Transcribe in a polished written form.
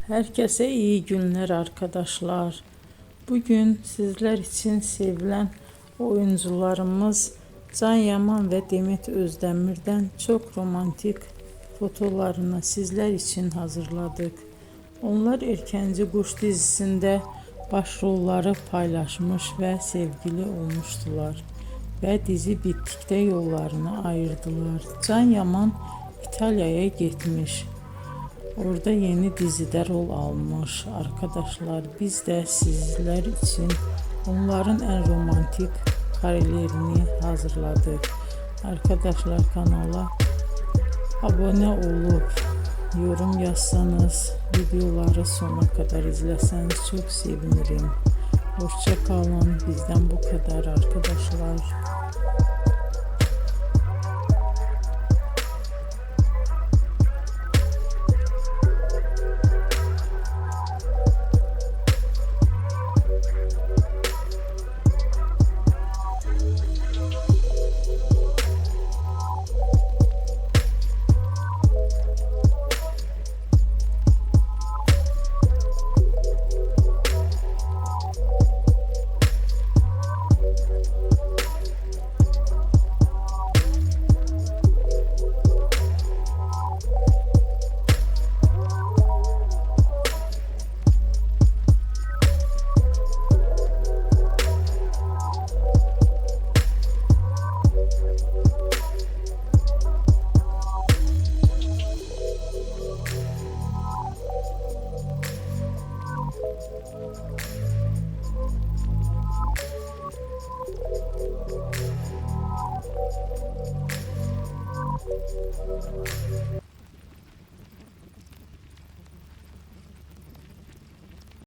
Herkese iyi günler arkadaşlar. Bugün sizler için sevilen oyuncularımız Can Yaman ve Demet Özdemir'den çok romantik fotolarını sizler için hazırladık. Onlar Erkenci Kuş dizisinde başrolları paylaşmış ve sevgili olmuştular. Ve dizi bittikte yollarını ayırdılar. Can Yaman İtalya'ya gitmiş. Orada yeni dizide rol almış arkadaşlar. Biz de sizler için onların en romantik karelerini hazırladık. Arkadaşlar kanala abone olup yorum yazsanız, videoları sona kadar izleseniz çok sevinirim. Hoşça kalın. Bizden bu kadar arkadaşlar.